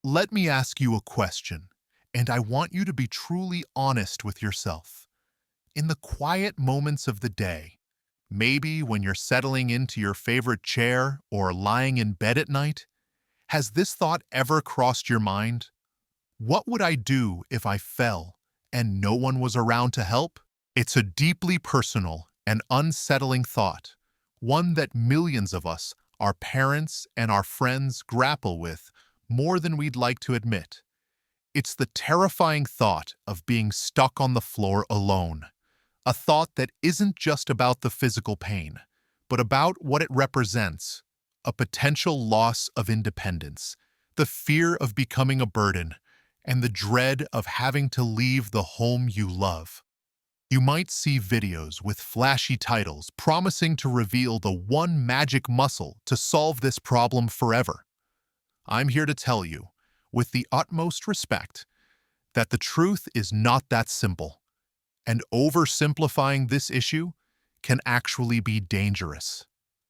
Let me ask you a question, and I want you to be truly honest with yourself. In the quiet moments of the day, maybe when you're settling into your favorite chair or lying in bed at night, has this thought ever crossed your mind? What would I do if I fell and no one was around to help? It's a deeply personal and unsettling thought, one that millions of us, our parents and our friends, grapple with more than we'd like to admit. It's the terrifying thought of being stuck on the floor alone, a thought that isn't just about the physical pain, but about what it represents, a potential loss of independence, the fear of becoming a burden, and the dread of having to leave the home you love. You might see videos with flashy titles promising to reveal the one magic muscle to solve this problem forever. I'm here to tell you, with the utmost respect, that the truth is not that simple, and oversimplifying this issue can actually be dangerous.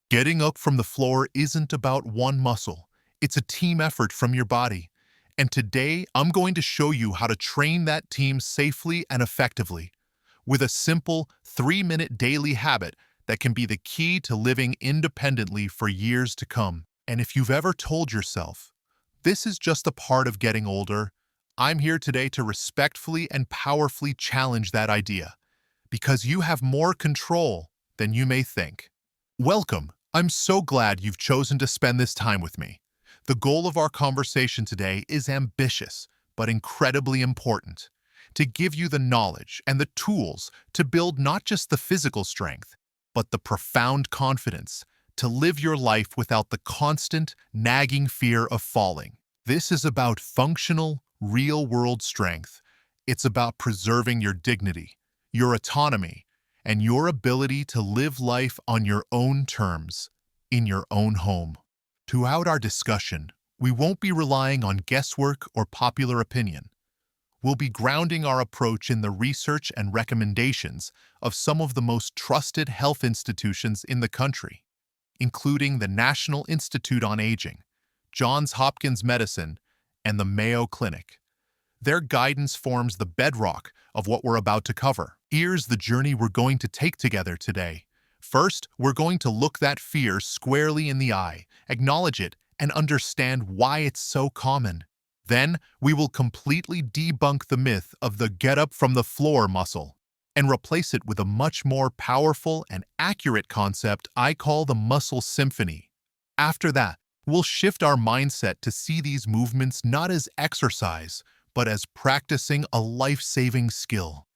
Getting up from the floor isn't about one muscle, it's a team effort from your body. And today, I'm going to show you how to train that team safely and effectively with a simple 3-minute daily habit that can be the key to living independently for years to come. And if you've ever told yourself, this is just a part of getting older, I'm here today to respectfully and powerfully challenge that idea, because you have more control than you may think. Welcome. I'm so glad you've chosen to spend this time with me. The goal of our conversation today is ambitious, but incredibly important: to give you the knowledge and the tools to build not just the physical strength, but the profound confidence to live your life without the constant, nagging fear of falling. This is about functional, real-world strength. It's about preserving your dignity, your autonomy, and your ability to live life on your own terms, in your own home. Throughout our discussion, we won't be relying on guesswork or popular opinion. We'll be grounding our approach in the research and recommendations of some of the most trusted health institutions in the country, including the National Institute on Aging, Johns Hopkins Medicine, and the Mayo Clinic. Their guidance forms the bedrock of what we're about to cover. Here's the journey we're going to take together today. First, we're going to look that fear squarely in the eye, acknowledge it, and understand why it's so common. Then, we will completely debunk the myth of the get-up-from-the-floor muscle and replace it with a much more powerful and accurate concept I call the muscle symphony. After that, we'll shift our mindset to see these movements not as exercise, but as practicing a life-saving skill,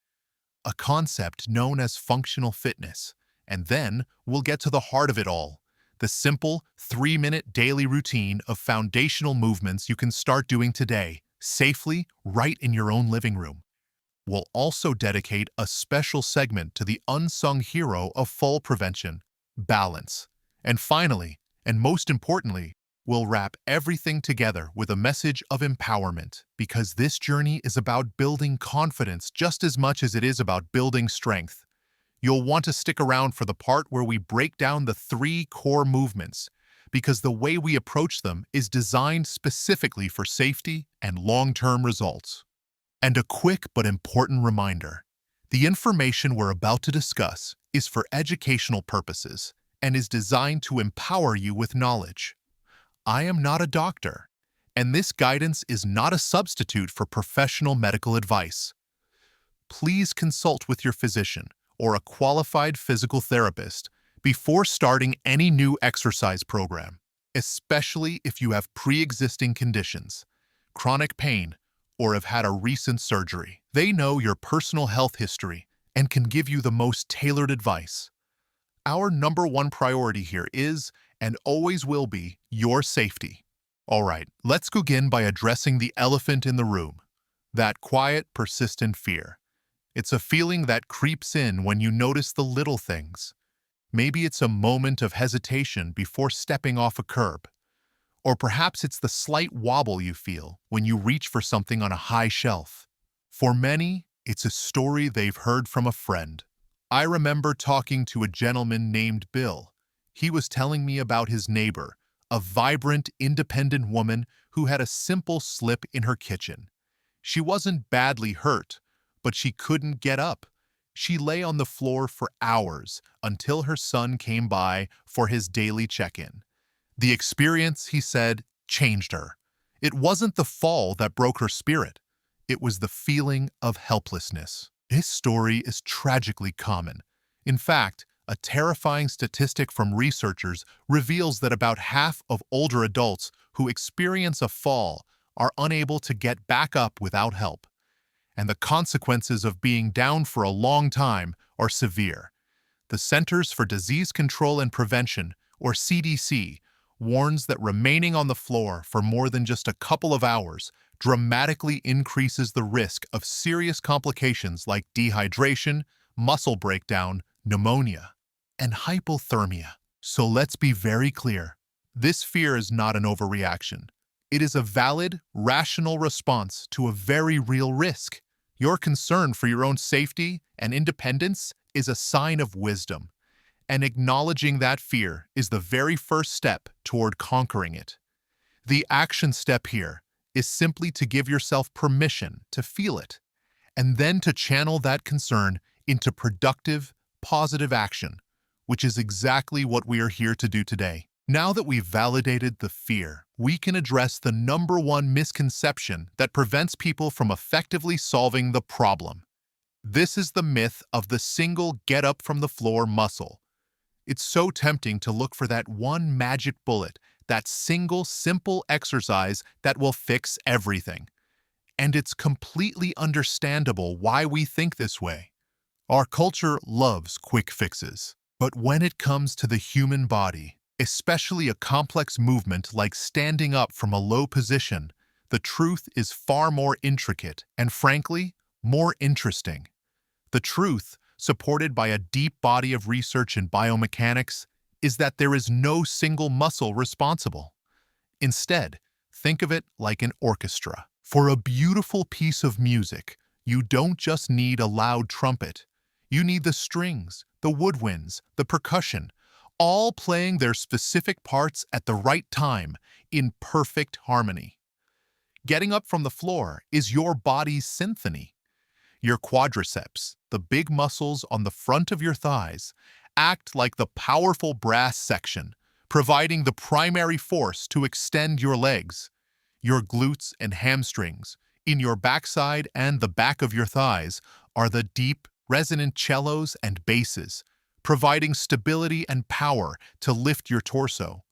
a concept known as functional fitness. And then, we'll get to the heart of it all: the simple 3-minute daily routine of foundational movements you can start doing today, safely, right in your own living room. We'll also dedicate a special segment to the unsung hero of fall prevention: balance. And finally, and most importantly, we'll wrap everything together with a message of empowerment, because this journey is about building confidence just as much as it is about building strength. You'll want to stick around for the part where we break down the 3 core movements, because the way we approach them is designed specifically for safety and long-term results. And a quick but important reminder: the information we're about to discuss is for educational purposes and is designed to empower you with knowledge. I am not a doctor, and this guidance is not a substitute for professional medical advice. Please consult with your physician or a qualified physical therapist before starting any new exercise program, especially if you have pre-existing conditions, chronic pain, or have had a recent surgery. They know your personal health history and can give you the most tailored advice. Our number one priority here is, and always will be, your safety. All right, let's begin by addressing the elephant in the room: that quiet, persistent fear. It's a feeling that creeps in when you notice the little things. Maybe it's a moment of hesitation before stepping off a curb. Or perhaps it's the slight wobble you feel when you reach for something on a high shelf. For many, it's a story they've heard from a friend. I remember talking to a gentleman named Bill. He was telling me about his neighbor, a vibrant, independent woman who had a simple slip in her kitchen. She wasn't badly hurt, but she couldn't get up. She lay on the floor for hours until her son came by for his daily check-in. The experience, he said, changed her. It wasn't the fall that broke her spirit. It was the feeling of helplessness. This story is tragically common. In fact, a terrifying statistic from researchers reveals that about half of older adults who experience a fall are unable to get back up without help. And the consequences of being down for a long time are severe. The Centers for Disease Control and Prevention, or CDC, warns that remaining on the floor for more than just a couple of hours dramatically increases the risk of serious complications like dehydration, muscle breakdown, pneumonia, and hypothermia. So let's be very clear. This fear is not an overreaction. It is a valid, rational response to a very real risk. Your concern for your own safety and independence is a sign of wisdom, and acknowledging that fear is the very first step toward conquering it. The action step here is simply to give yourself permission to feel it, and then to channel that concern into productive, positive action, which is exactly what we are here to do today. Now that we've validated the fear, we can address the number one misconception that prevents people from effectively solving the problem. This is the myth of the single get-up-from-the-floor muscle. It's so tempting to look for that one magic bullet, that single, simple exercise that will fix everything. And it's completely understandable why we think this way. Our culture loves quick fixes. But when it comes to the human body, especially a complex movement like standing up from a low position, the truth is far more intricate and, frankly, more interesting. The truth, supported by a deep body of research in biomechanics, is that there is no single muscle responsible. Instead, think of it like an orchestra. For a beautiful piece of music, you don't just need a loud trumpet. You need the strings, the woodwinds, the percussion, all playing their specific parts at the right time in perfect harmony. Getting up from the floor is your body's symphony. Your quadriceps, the big muscles on the front of your thighs, act like the powerful brass section, providing the primary force to extend your legs. Your glutes and hamstrings, in your backside and the back of your thighs, are the deep, resonant cellos and basses, providing stability and power to lift your torso.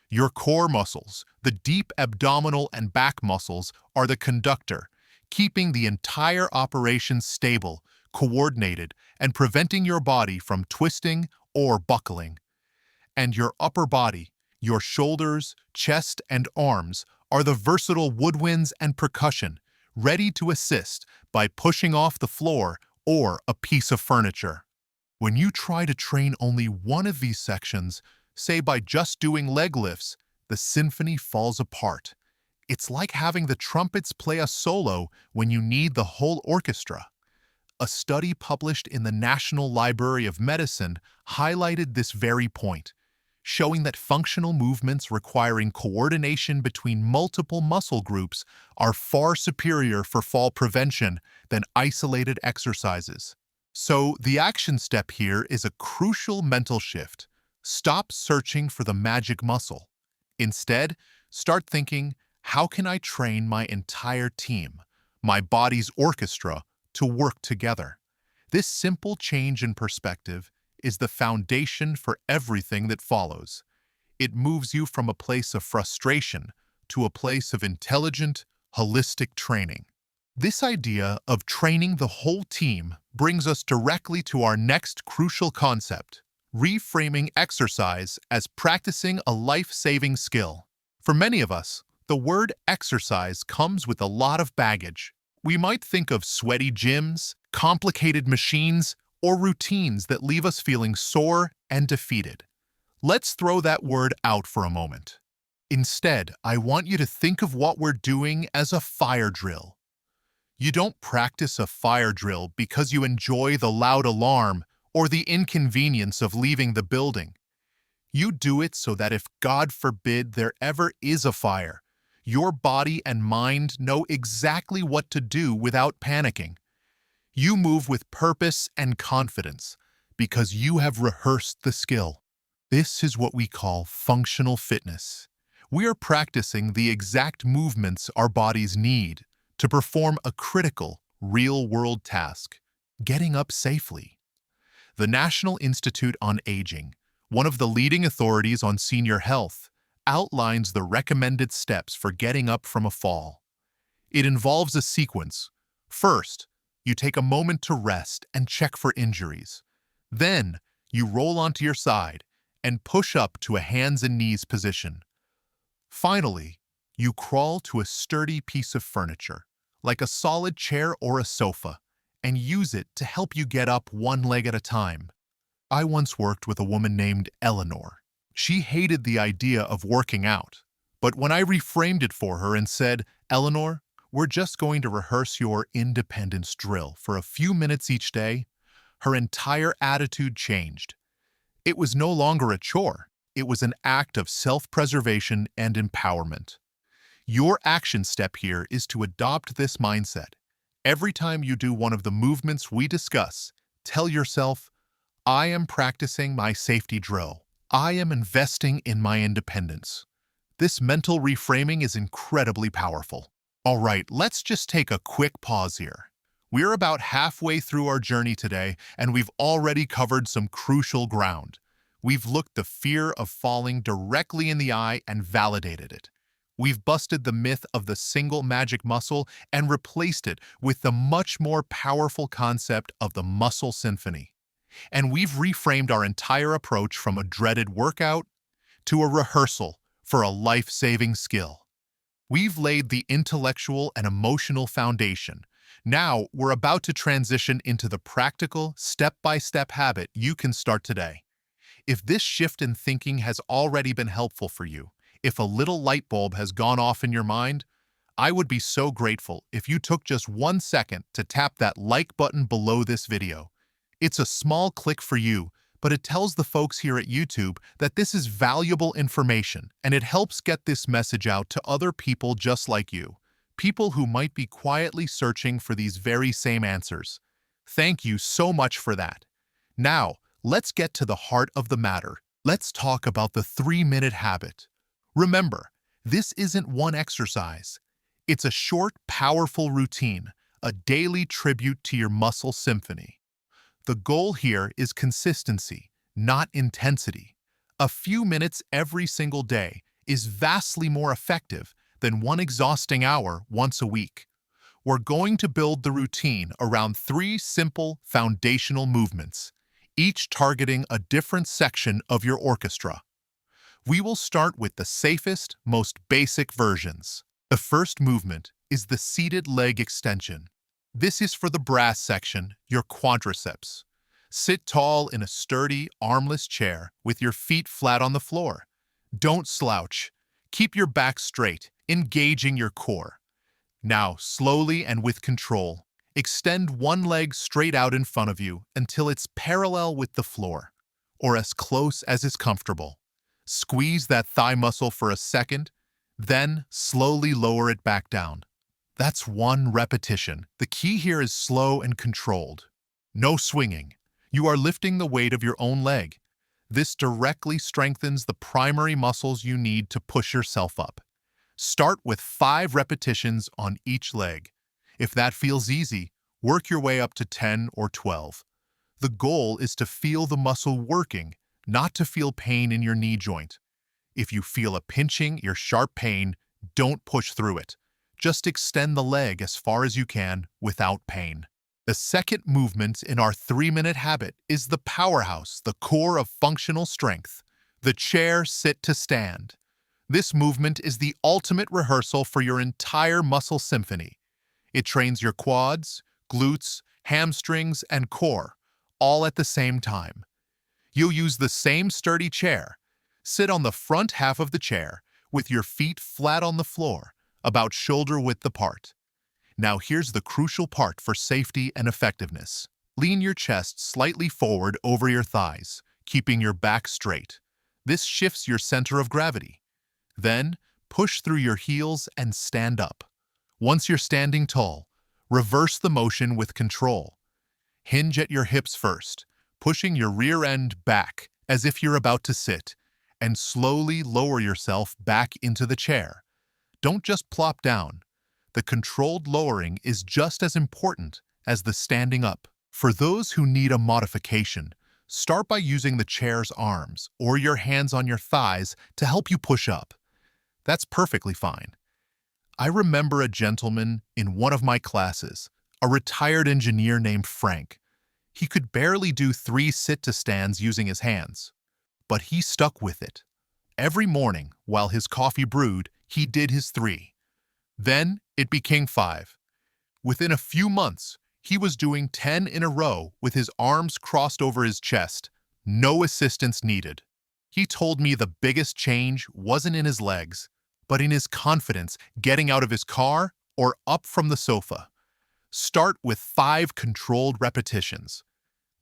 Your core muscles, the deep abdominal and back muscles, are the conductor, keeping the entire operation stable, coordinated, and preventing your body from twisting or buckling. And your upper body, your shoulders, chest, and arms, are the versatile woodwinds and percussion, ready to assist by pushing off the floor or a piece of furniture. When you try to train only one of these sections, say by just doing leg lifts, the symphony falls apart. It's like having the trumpets play a solo when you need the whole orchestra. A study published in the National Library of Medicine highlighted this very point, showing that functional movements requiring coordination between multiple muscle groups are far superior for fall prevention than isolated exercises. So the action step here is a crucial mental shift. Stop searching for the magic muscle. Instead, start thinking, how can I train my entire team, my body's orchestra, to work together? This simple change in perspective is the foundation for everything that follows. It moves you from a place of frustration to a place of intelligent, holistic training. This idea of training the whole team brings us directly to our next crucial concept, reframing exercise as practicing a life-saving skill. For many of us, the word exercise comes with a lot of baggage. We might think of sweaty gyms, complicated machines, or routines that leave us feeling sore and defeated. Let's throw that word out for a moment. Instead, I want you to think of what we're doing as a fire drill. You don't practice a fire drill because you enjoy the loud alarm or the inconvenience of leaving the building. You do it so that if, God forbid, there ever is a fire, Your body and mind know exactly what to do without panicking. You move with purpose and confidence because you have rehearsed the skill. This is what we call functional fitness. We are practicing the exact movements our bodies need to perform a critical, real-world task, getting up safely. The National Institute on Aging, one of the leading authorities on senior health, outlines the recommended steps for getting up from a fall. It involves a sequence. First, you take a moment to rest and check for injuries. Then, you roll onto your side and push up to a hands and knees position. Finally, you crawl to a sturdy piece of furniture, like a solid chair or a sofa, and use it to help you get up one leg at a time. I once worked with a woman named Eleanor. She hated the idea of working out, but when I reframed it for her and said, "Eleanor, we're just going to rehearse your independence drill for a few minutes each day," her entire attitude changed. It was no longer a chore. It was an act of self-preservation and empowerment. Your action step here is to adopt this mindset. Every time you do one of the movements we discuss, tell yourself, "I am practicing my safety drill. I am investing in my independence." This mental reframing is incredibly powerful. All right, let's just take a quick pause here. We're about halfway through our journey today, and we've already covered some crucial ground. We've looked the fear of falling directly in the eye and validated it. We've busted the myth of the single magic muscle and replaced it with the much more powerful concept of the muscle symphony. And we've reframed our entire approach from a dreaded workout to a rehearsal for a life-saving skill. We've laid the intellectual and emotional foundation. Now, we're about to transition into the practical, step-by-step habit you can start today. If this shift in thinking has already been helpful for you, if a little light bulb has gone off in your mind, I would be so grateful if you took just 1 second to tap that like button below this video. It's a small click for you, but it tells the folks here at YouTube that this is valuable information, and it helps get this message out to other people just like you, people who might be quietly searching for these very same answers. Thank you so much for that. Now, let's get to the heart of the matter. Let's talk about the 3-minute habit. Remember, this isn't one exercise. It's a short, powerful routine, a daily tribute to your muscle symphony. The goal here is consistency, not intensity. A few minutes every single day is vastly more effective than one exhausting hour once a week. We're going to build the routine around 3 simple foundational movements, each targeting a different section of your orchestra. We will start with the safest, most basic versions. The first movement is the seated leg extension. This is for the brass section, your quadriceps. Sit tall in a sturdy, armless chair with your feet flat on the floor. Don't slouch. Keep your back straight, engaging your core. Now, slowly and with control, extend one leg straight out in front of you until it's parallel with the floor, or as close as is comfortable. Squeeze that thigh muscle for a second, then slowly lower it back down. That's 1 repetition. The key here is slow and controlled. No swinging. You are lifting the weight of your own leg. This directly strengthens the primary muscles you need to push yourself up. Start with 5 repetitions on each leg. If that feels easy, work your way up to 10 or 12. The goal is to feel the muscle working, not to feel pain in your knee joint. If you feel a pinching or sharp pain, don't push through it. Just extend the leg as far as you can without pain. The second movement in our 3-minute habit is the powerhouse, the core of functional strength, the chair sit to stand. This movement is the ultimate rehearsal for your entire muscle symphony. It trains your quads, glutes, hamstrings, and core, all at the same time. You'll use the same sturdy chair. Sit on the front half of the chair with your feet flat on the floor, about shoulder width apart. Now here's the crucial part for safety and effectiveness. Lean your chest slightly forward over your thighs, keeping your back straight. This shifts your center of gravity. Then, Push through your heels and stand up. Once you're standing tall, reverse the motion with control. Hinge at your hips first, pushing your rear end back as if you're about to sit, and slowly lower yourself back into the chair. Don't just plop down. The controlled lowering is just as important as the standing up. For those who need a modification, start by using the chair's arms or your hands on your thighs to help you push up. That's perfectly fine. I remember a gentleman in one of my classes, a retired engineer named Frank. He could barely do 3 sit-to-stands using his hands, but he stuck with it. Every morning, while his coffee brewed, he did his 3. Then it became 5. Within a few months, he was doing 10 in a row with his arms crossed over his chest, no assistance needed. He told me the biggest change wasn't in his legs, but in his confidence getting out of his car or up from the sofa. Start with 5 controlled repetitions.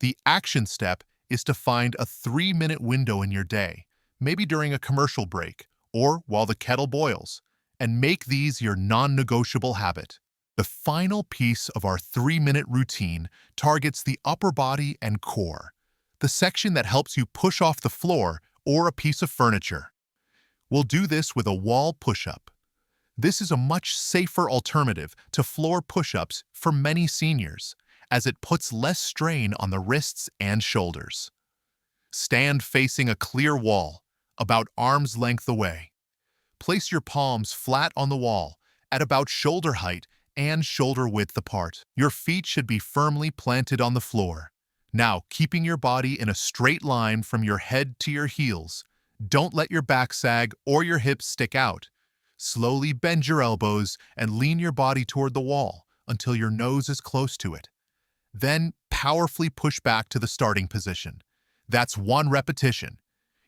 The action step is to find a 3-minute window in your day, maybe during a commercial break or while the kettle boils, and make these your non-negotiable habit. The final piece of our 3-minute routine targets the upper body and core, the section that helps you push off the floor or a piece of furniture. We'll do this with a wall push-up. This is a much safer alternative to floor push-ups for many seniors, as it puts less strain on the wrists and shoulders. Stand facing a clear wall, about arm's length away. Place your palms flat on the wall, at about shoulder height and shoulder width apart. Your feet should be firmly planted on the floor. Now, keeping your body in a straight line from your head to your heels. Don't let your back sag or your hips stick out. Slowly bend your elbows and lean your body toward the wall until your nose is close to it. Then, powerfully push back to the starting position. That's 1 repetition.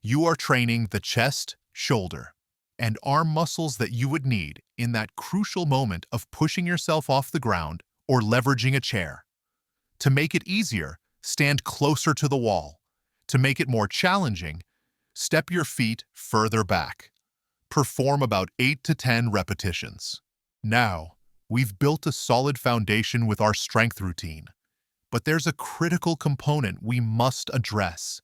You are training the chest, shoulder, and arm muscles that you would need in that crucial moment of pushing yourself off the ground or leveraging a chair. To make it easier, stand closer to the wall. To make it more challenging, step your feet further back. Perform about 8 to 10 repetitions. Now, we've built a solid foundation with our strength routine. But there's a critical component we must address.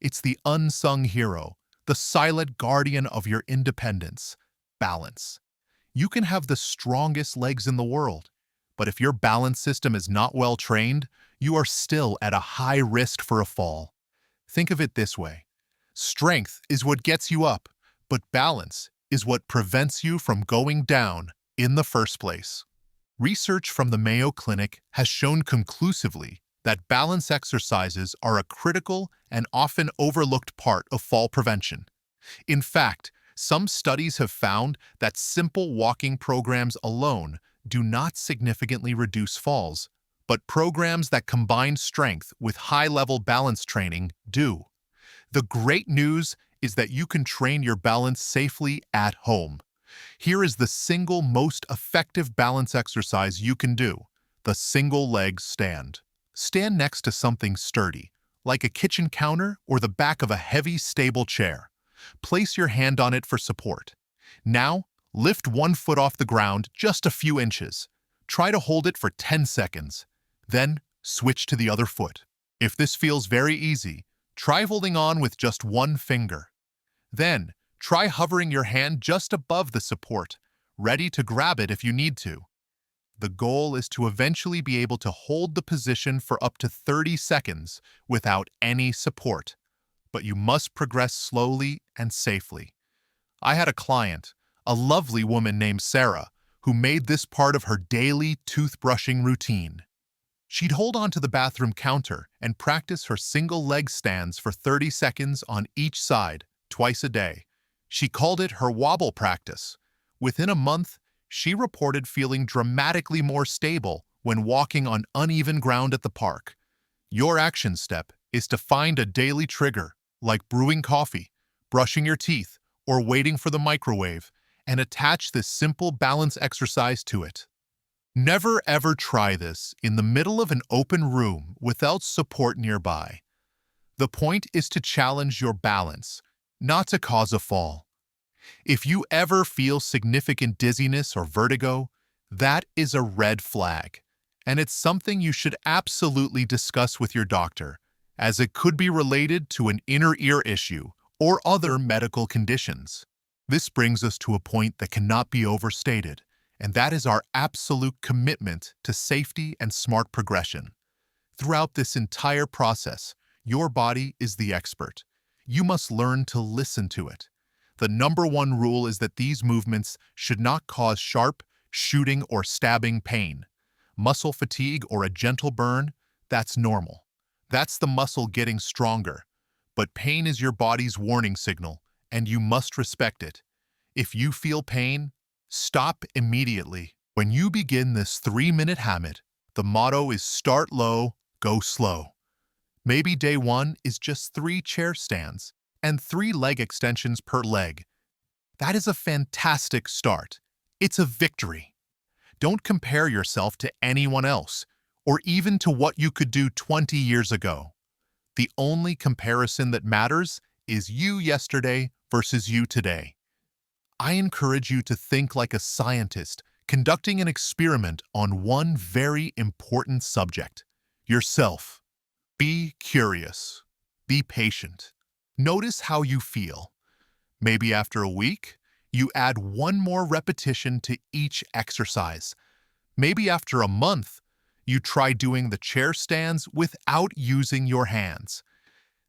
It's the unsung hero, the silent guardian of your independence: balance. You can have the strongest legs in the world, but if your balance system is not well trained, you are still at a high risk for a fall. Think of it this way. Strength is what gets you up, but balance is what prevents you from going down in the first place. Research from the Mayo Clinic has shown conclusively that balance exercises are a critical and often overlooked part of fall prevention. In fact, some studies have found that simple walking programs alone do not significantly reduce falls, but programs that combine strength with high-level balance training do. The great news is that you can train your balance safely at home. Here is the single most effective balance exercise you can do: the single leg stand. Stand next to something sturdy, like a kitchen counter or the back of a heavy, stable chair. Place your hand on it for support. Now, lift 1 foot off the ground just a few inches. Try to hold it for 10 seconds. Then, switch to the other foot. If this feels very easy, try holding on with just 1 finger. Then, try hovering your hand just above the support, ready to grab it if you need to. The goal is to eventually be able to hold the position for up to 30 seconds without any support, but you must progress slowly and safely. I had a client, a lovely woman named Sarah, who made this part of her daily toothbrushing routine. She'd hold on to the bathroom counter and practice her single leg stands for 30 seconds on each side, twice a day. She called it her wobble practice. Within a month, she reported feeling dramatically more stable when walking on uneven ground at the park. Your action step is to find a daily trigger, like brewing coffee, brushing your teeth, or waiting for the microwave, and attach this simple balance exercise to it. Never ever try this in the middle of an open room without support nearby. The point is to challenge your balance, not to cause a fall. If you ever feel significant dizziness or vertigo, that is a red flag, and it's something you should absolutely discuss with your doctor, as it could be related to an inner ear issue or other medical conditions. This brings us to a point that cannot be overstated, and that is our absolute commitment to safety and smart progression. Throughout this entire process, your body is the expert. You must learn to listen to it. The number one rule is that these movements should not cause sharp, shooting, or stabbing pain. Muscle fatigue or a gentle burn, that's normal. That's the muscle getting stronger. But pain is your body's warning signal, and you must respect it. If you feel pain, stop immediately. When you begin this 3-minute habit, the motto is start low, go slow. Maybe day 1 is just 3 chair stands and 3 leg extensions per leg. That is a fantastic start. It's a victory. Don't compare yourself to anyone else, or even to what you could do 20 years ago. The only comparison that matters is you yesterday versus you today. I encourage you to think like a scientist conducting an experiment on one very important subject: yourself. Be curious. Be patient. Notice how you feel. Maybe after a week, you add 1 more repetition to each exercise. Maybe after a month, you try doing the chair stands without using your hands.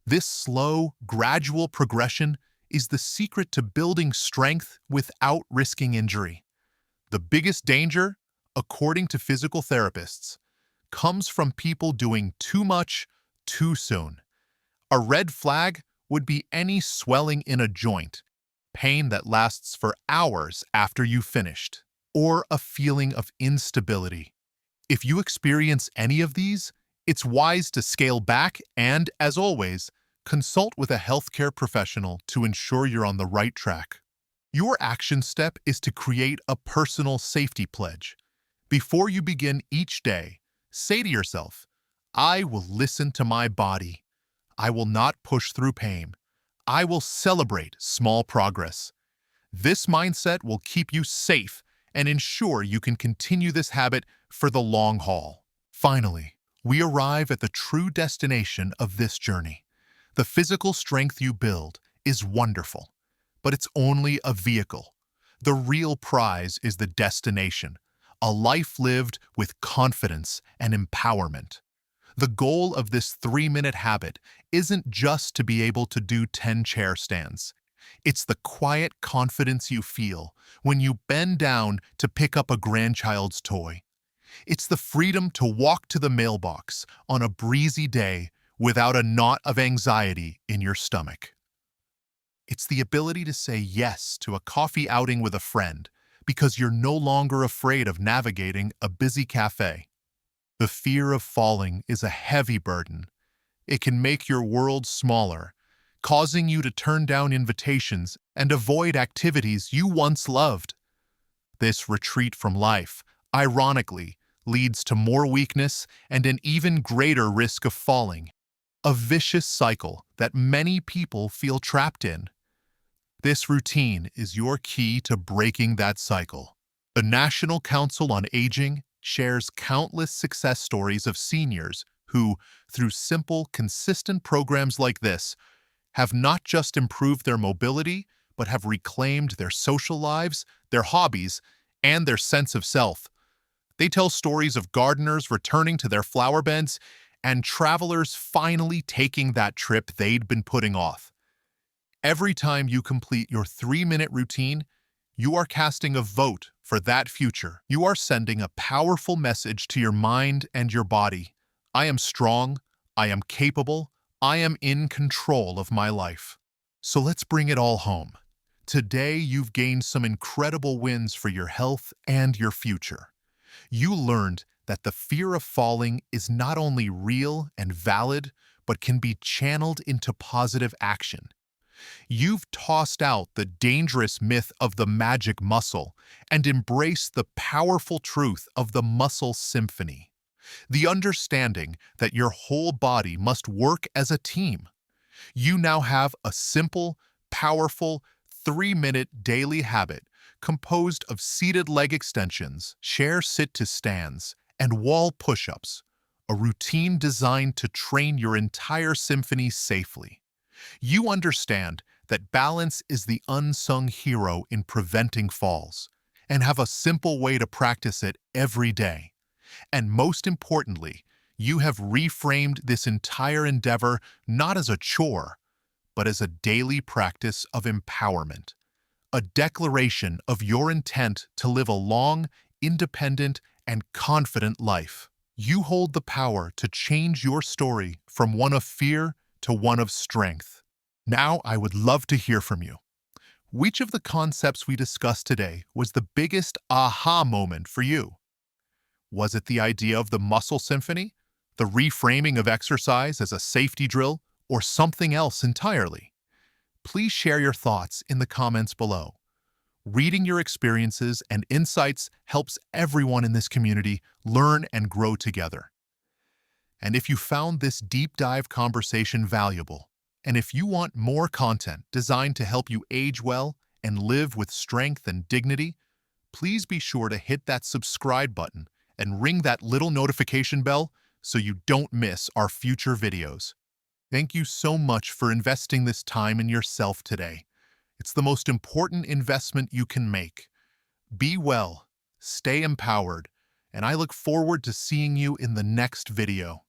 This slow, gradual progression is the secret to building strength without risking injury. The biggest danger, according to physical therapists, comes from people doing too much too soon. A red flag would be any swelling in a joint, pain that lasts for hours after you've finished, or a feeling of instability. If you experience any of these, it's wise to scale back and, as always, consult with a healthcare professional to ensure you're on the right track. Your action step is to create a personal safety pledge. Before you begin each day, say to yourself, I will listen to my body. I will not push through pain. I will celebrate small progress. This mindset will keep you safe and ensure you can continue this habit for the long haul. Finally, we arrive at the true destination of this journey. The physical strength you build is wonderful, but it's only a vehicle. The real prize is the destination, a life lived with confidence and empowerment. The goal of this 3-minute habit isn't just to be able to do 10 chair stands. It's the quiet confidence you feel when you bend down to pick up a grandchild's toy. It's the freedom to walk to the mailbox on a breezy day without a knot of anxiety in your stomach. It's the ability to say yes to a coffee outing with a friend because you're no longer afraid of navigating a busy cafe. The fear of falling is a heavy burden. It can make your world smaller, causing you to turn down invitations and avoid activities you once loved. This retreat from life, ironically, leads to more weakness and an even greater risk of falling, a vicious cycle that many people feel trapped in. This routine is your key to breaking that cycle. The National Council on Aging shares countless success stories of seniors who, through simple, consistent programs like this, have not just improved their mobility, but have reclaimed their social lives, their hobbies, and their sense of self. They tell stories of gardeners returning to their flower beds and travelers finally taking that trip they'd been putting off. Every time you complete your 3-minute routine, you are casting a vote for that future. You are sending a powerful message to your mind and your body. I am strong, I am capable, I am in control of my life. So let's bring it all home. Today, you've gained some incredible wins for your health and your future. You learned that the fear of falling is not only real and valid, but can be channeled into positive action. You've tossed out the dangerous myth of the magic muscle and embraced the powerful truth of the muscle symphony. The understanding that your whole body must work as a team. You now have a simple, powerful, 3-minute daily habit composed of seated leg extensions, chair sit-to stands, and wall push-ups, a routine designed to train your entire symphony safely. You understand that balance is the unsung hero in preventing falls, and have a simple way to practice it every day. And most importantly, you have reframed this entire endeavor not as a chore, but as a daily practice of empowerment, a declaration of your intent to live a long, independent, and confident life. You hold the power to change your story from one of fear to one of strength. Now, I would love to hear from you. Which of the concepts we discussed today was the biggest aha moment for you? Was it the idea of the muscle symphony, the reframing of exercise as a safety drill, or something else entirely? Please share your thoughts in the comments below. Reading your experiences and insights helps everyone in this community learn and grow together. And if you found this deep dive conversation valuable, and if you want more content designed to help you age well and live with strength and dignity, please be sure to hit that subscribe button and ring that little notification bell so you don't miss our future videos. Thank you so much for investing this time in yourself today. It's the most important investment you can make. Be well, stay empowered, and I look forward to seeing you in the next video.